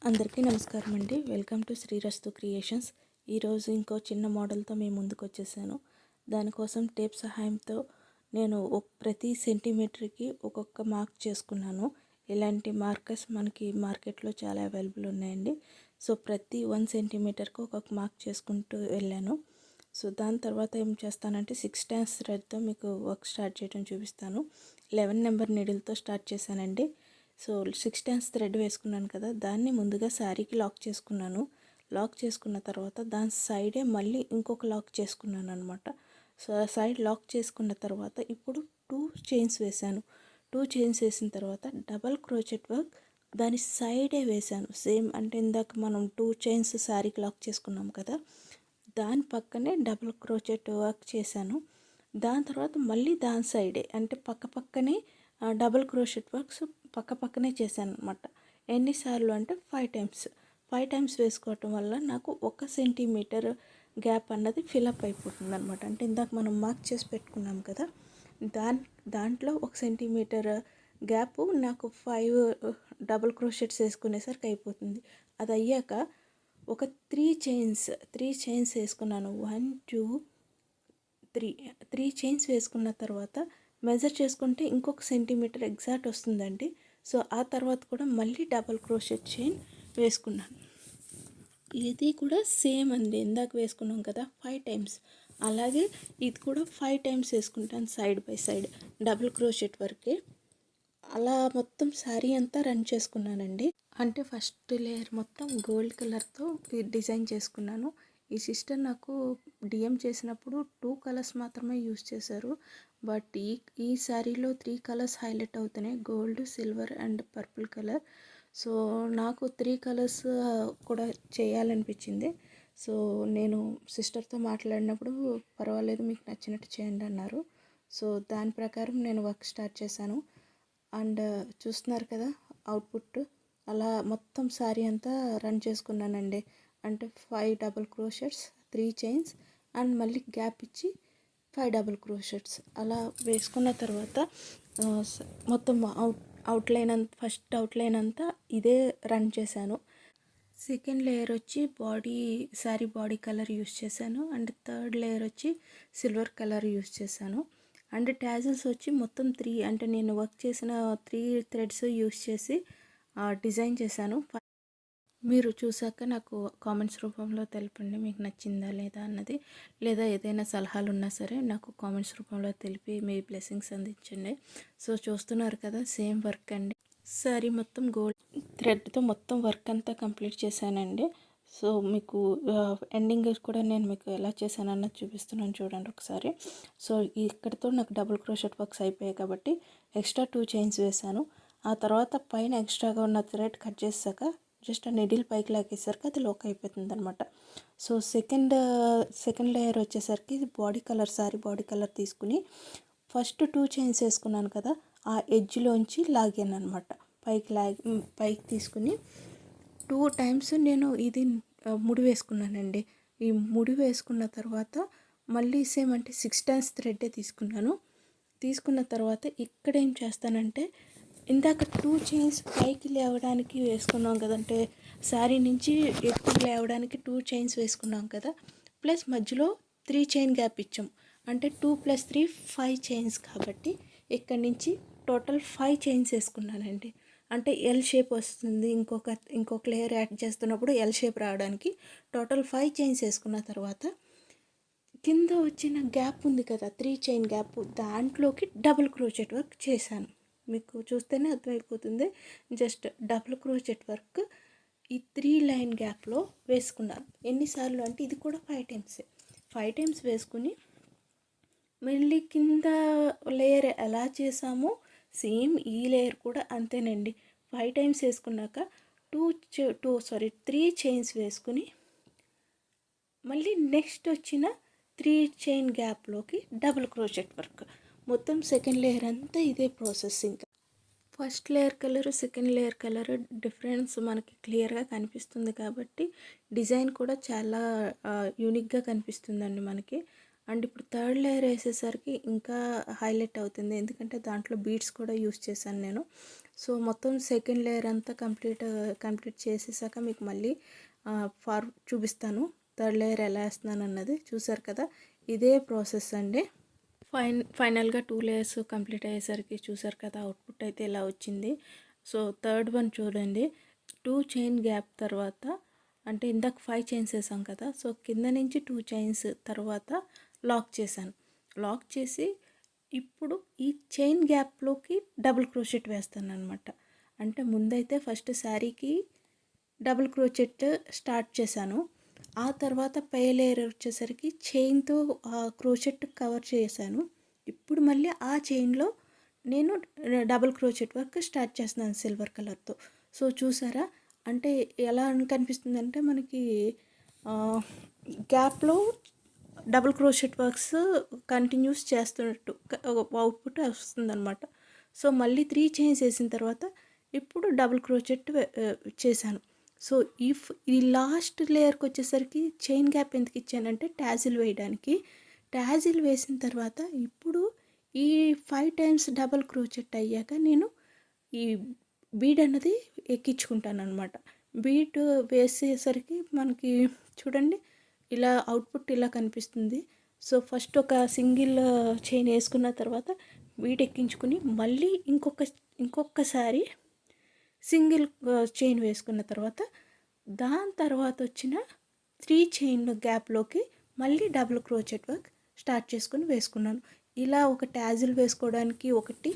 అందరికీ నమస్కారం అండి. Welcome to Srirastu creations. ఈరోజు ఇంకో చిన్న మోడల్తో మేము ముందుకు వచ్చేసాను. దానికోసం టేప్ సహాయంతో నేను ప్రతి సెంటీమీటర్కి ఒక్కొక్క మార్క్ చేసుకున్నాను. ఇలాంటి మార్కర్స్ మనకి మార్కెట్లో చాలా అవైలబుల్ ఉన్నాయండి. సో ప్రతి 1 సెంటీమీటర్కి ఒక్కొక్క మార్క్ చేసుకుంటూ వెళ్ళాను. సో దాని తర్వాత ఏం చేస్తానంటే 6 టైమ్స్ థ్రెడ్తో మీకు వర్క్ స్టార్ట్ చేయడం చూపిస్తాను. 11 నెంబర్ నీడిల్తో స్టార్ట్ చేశానండి. సో 6 టైమ్స్ థ్రెడ్ వేసుకున్నాను కదా, దాన్ని ముందుగా శారీకి లాక్ చేసుకున్నాను. లాక్ చేసుకున్న తర్వాత దాని సైడే మళ్ళీ ఇంకొక లాక్ చేసుకున్నాను అనమాట. సో సైడ్ లాక్ చేసుకున్న తర్వాత ఇప్పుడు 2 చైన్స్ వేసాను. 2 చైన్స్ వేసిన తర్వాత డబల్ క్రోచెట్ వర్క్ దాని సైడే వేసాను. సేమ్ అంటే ఇందాక మనం 2 చైన్స్ శారీకి లాక్ చేసుకున్నాం కదా, దాని పక్కనే డబల్ క్రోచెట్ వర్క్ చేశాను. దాని తర్వాత మళ్ళీ దాని సైడే అంటే పక్కనే డబల్ క్రోచెట్ వర్క్స్ పక్కనే చేశాను అనమాట. ఎన్నిసార్లు అంటే 5 టైమ్స్. 5 టైమ్స్ వేసుకోవటం వల్ల నాకు 1 సెంటీమీటర్ గ్యాప్ అన్నది ఫిలప్ అయిపోతుంది అనమాట. అంటే ఇందాక మనం మార్క్ చేసి పెట్టుకున్నాం కదా, దాంట్లో 1 సెంటీమీటర్ గ్యాప్ నాకు 5 డబుల్ క్రోషెట్స్ వేసుకునేసరికి అయిపోతుంది. అది అయ్యాక ఒక 3 చైన్స్ వేసుకున్నాను. 1 2 3 చైన్స్ వేసుకున్న తర్వాత మెజర్ చేసుకుంటే ఇంకొక సెంటీమీటర్ ఎగ్జాక్ట్ వస్తుందండి. సో ఆ తర్వాత కూడా మళ్ళీ డబల్ క్రోషెట్ చైన్ వేసుకున్నాను. ఇది కూడా సేమ్ అండి, ఇందాక వేసుకున్నాం కదా 5 టైమ్స్, అలాగే ఇది కూడా 5 టైమ్స్ వేసుకుంటాను side by side double crochet వరకే. అలా మొత్తం శారీ అంతా రన్ చేసుకున్నానండి. అంటే ఫస్ట్ లేయర్ మొత్తం గోల్డ్ కలర్తో డిజైన్ చేసుకున్నాను. ఈ సిస్టర్ నాకు డిఎం చేసినప్పుడు 2 కలర్స్ మాత్రమే యూస్ చేశారు. బట్ ఈ శారీలో 3 కలర్స్ హైలైట్ అవుతున్నాయి, gold, silver and purple colour. So నాకు 3 కలర్స్ కూడా చేయాలనిపించింది. సో నేను సిస్టర్తో మాట్లాడినప్పుడు పర్వాలేదు మీకు నచ్చినట్టు చేయండి అన్నారు. సో దాని ప్రకారం నేను వర్క్ స్టార్ట్ చేశాను. అండ్ చూస్తున్నారు కదా అవుట్పుట్. అలా మొత్తం శారీ అంతా రన్ చేసుకున్నానండి. అంటే 5 డబుల్ క్రోషెట్స్, 3 చైన్స్ అండ్ మళ్ళీ గ్యాప్ ఇచ్చి 5 డబుల్ క్రోషెట్స్ అలా వేసుకున్న తర్వాత మొత్తం అవుట్లైన్ అంతా, ఫస్ట్ అవుట్లైన్ అంతా ఇదే రన్ చేశాను. సెకండ్ లేయర్ వచ్చి శారీ బాడీ కలర్ యూస్ చేశాను. అండ్ థర్డ్ లేయర్ వచ్చి సిల్వర్ కలర్ యూస్ చేశాను. అండ్ ట్యాజిల్స్ వచ్చి మొత్తం 3 అంటే నేను వర్క్ చేసిన 3 థ్రెడ్స్ యూస్ చేసి డిజైన్ చేశాను. మీరు చూసాక నాకు కామెంట్స్ రూపంలో తెలపండి మీకు నచ్చిందా లేదా అన్నది. లేదా ఏదైనా సలహాలు ఉన్నా సరే నాకు కామెంట్స్ రూపంలో తెలిపి మీ బ్లెస్సింగ్స్ అందించండి. సో చూస్తున్నారు కదా సేమ్ వర్క్ అండి. సారీ మొత్తం గోల్డ్ థ్రెడ్తో మొత్తం వర్క్ అంతా కంప్లీట్ చేశానండి. సో మీకు ఎండింగ్ కూడా నేను మీకు ఎలా చేశానన్నది చూపిస్తున్నాను చూడండి ఒకసారి. సో ఇక్కడితో నాకు డబుల్ క్రోషెట్ వర్క్స్ అయిపోయాయి కాబట్టి ఎక్స్ట్రా 2 చైన్స్ వేశాను. ఆ తర్వాత పైన ఎక్స్ట్రాగా ఉన్న థ్రెడ్ కట్ చేసాక జస్ట్ ఆ నెడిల్ పైకి లాగేసరికి అది లోక్ అయిపోతుంది అనమాట. సో సెకండ్ లేయర్ వచ్చేసరికి body colour, sari body colour తీసుకుని ఫస్ట్ 2 చైన్స్ వేసుకున్నాను కదా, ఆ ఎడ్జ్లోంచి లాగాను అనమాట. పైకి తీసుకుని 2 టైమ్స్ నేను ఇది ముడి వేసుకున్నానండి. ఈ ముడి వేసుకున్న తర్వాత మళ్ళీ సేమ్ అంటే 6 టైమ్స్ థ్రెడ్డే తీసుకున్న తర్వాత ఇక్కడ ఏం చేస్తానంటే ఇందాక 2 చైన్స్ పైకి లేవడానికి వేసుకున్నాం కదంటే శారీ నుంచి ఎత్తుకు లేవడానికి 2 చైన్స్ వేసుకున్నాం కదా, ప్లస్ మధ్యలో 3 చైన్ గ్యాప్ ఇచ్చాం. అంటే 2 + 3 5 చైన్స్ కాబట్టి ఇక్కడి నుంచి టోటల్ 5 చైన్స్ వేసుకున్నానండి. అంటే ఎల్ షేప్ వస్తుంది, ఇంకొక లేయర్ యాడ్ చేస్తున్నప్పుడు ఎల్ షేప్ రావడానికి టోటల్ 5 చైన్స్ వేసుకున్న తర్వాత కింద వచ్చిన గ్యాప్ ఉంది కదా 3 చైన్ గ్యాప్, దాంట్లోకి డబుల్ క్రోచెట్ వర్క్ చేశాను. మీకు చూస్తేనే అర్థమైపోతుంది. జస్ట్ డబుల్ క్రోచెట్ వర్క్ ఈ 3 లైన్ గ్యాప్లో వేసుకున్నాను. ఎన్నిసార్లు అంటే ఇది కూడా 5 టైమ్స్ వేసుకుని మళ్ళీ కింద లేయర్ ఎలా చేసామో సేమ్ ఈ లేయర్ కూడా అంతేనండి. 5 టైమ్స్ వేసుకున్నాక 3 చైన్స్ వేసుకుని మళ్ళీ నెక్స్ట్ వచ్చిన 3 చైన్ గ్యాప్లోకి డబుల్ క్రోచెట్ వర్క్. మొత్తం సెకండ్ లేయర్ అంతా ఇదే ప్రాసెస్. ఇంకా first layer colour, second layer colour difference మనకి క్లియర్గా కనిపిస్తుంది కాబట్టి డిజైన్ కూడా చాలా యూనిక్గా కనిపిస్తుందండి మనకి. అండ్ ఇప్పుడు థర్డ్ లేయర్ వేసేసరికి ఇంకా హైలైట్ అవుతుంది, ఎందుకంటే దాంట్లో బీడ్స్ కూడా యూస్ చేశాను నేను. సో మొత్తం సెకండ్ లేయర్ అంతా కంప్లీట్ చేసేసాక మీకు మళ్ళీ చూపిస్తాను థర్డ్ లేయర్ ఎలా వేస్తున్నాను అన్నది. చూసారు కదా, ఇదే ప్రాసెస్ అండి. ఫైనల్గా 2 లేయర్స్ కంప్లీట్ అయ్యేసరికి చూసారు కదా, అవుట్పుట్ అయితే ఇలా వచ్చింది. సో థర్డ్ వన్ చూడండి, 2 చైన్ గ్యాప్ తర్వాత, అంటే ఇందాక 5 చైన్స్ వేసాం కదా, సో కింద నుంచి 2 చైన్స్ తర్వాత లాక్ చేశాను. లాక్ చేసి ఇప్పుడు ఈ చైన్ గ్యాప్లోకి డబుల్ క్రోచెట్ వేస్తాను అనమాట. అంటే ముందైతే ఫస్ట్ శారీకి డబుల్ క్రోచెట్ స్టార్ట్ చేశాను, ఆ తర్వాత పై లేయర్ వచ్చేసరికి చైన్తో క్రోచెట్ కవర్ చేశాను. ఇప్పుడు మళ్ళీ ఆ చైన్లో నేను డబుల్ క్రోచెట్ వర్క్ స్టార్ట్ చేస్తున్నాను సిల్వర్ కలర్తో. సో చూసారా, అంటే ఎలా కనిపిస్తుంది అంటే మనకి గ్యాప్లో డబుల్ క్రోచెట్ వర్క్స్ కంటిన్యూస్ చేస్తున్నట్టు అవుట్పుట్ వస్తుందన్నమాట. సో మళ్ళీ 3 చైన్స్ వేసిన తర్వాత ఇప్పుడు డబుల్ క్రోచెట్ చేశాను. సో ఈ లాస్ట్ లేయర్కి వచ్చేసరికి చైన్ గ్యాప్ ఎందుకు ఇచ్చానంటే టాజిల్ వేయడానికి. టాజిల్ వేసిన తర్వాత ఇప్పుడు ఈ 5 టైమ్స్ డబుల్ క్రోచెట్ అయ్యాక నేను ఈ బీడ్ అన్నది ఎక్కించుకుంటాను అనమాట. బీడ్ వేసేసరికి మనకి చూడండి ఇలా అవుట్పుట్ ఇలా కనిపిస్తుంది. సో ఫస్ట్ ఒక సింగిల్ చైన్ వేసుకున్న తర్వాత బీడ్ ఎక్కించుకుని మళ్ళీ ఇంకొకసారి సింగిల్ చైన్ వేసుకున్న తర్వాత దాని తర్వాత వచ్చిన 3 చైన్ గ్యాప్లోకి మళ్ళీ డబుల్ క్రోచెట్ వర్క్ స్టార్ట్ చేసుకుని వేసుకున్నాను. ఇలా ఒక టాజిల్ వేసుకోవడానికి ఒకటి,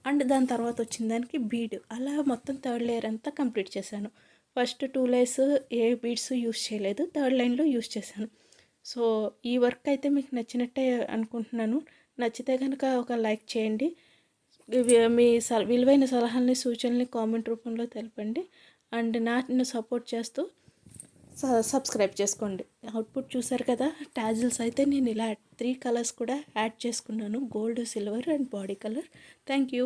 అండ్ దాని తర్వాత వచ్చిన దానికి బీడ్, అలా మొత్తం థర్డ్ లేయర్ అంతా కంప్లీట్ చేశాను. ఫస్ట్ 2 లేయర్స్ ఏ బీడ్స్ యూస్ చేయలేదు, థర్డ్ లైన్లో యూస్ చేశాను. సో ఈ వర్క్ అయితే మీకు నచ్చినట్టే అనుకుంటున్నాను. నచ్చితే కనుక ఒక లైక్ చేయండి, మీ విలువైన సలహాలని సూచనల్ని కామెంట్ రూపంలో తెలపండి, అండ్ నన్ను సపోర్ట్ చేస్తూ సబ్స్క్రైబ్ చేసుకోండి. అవుట్పుట్ చూసారు కదా, టాజిల్స్ అయితే నేను ఇలా 3 కలర్స్ కూడా యాడ్ చేసుకున్నాను, gold, silver and body colour. Thank you.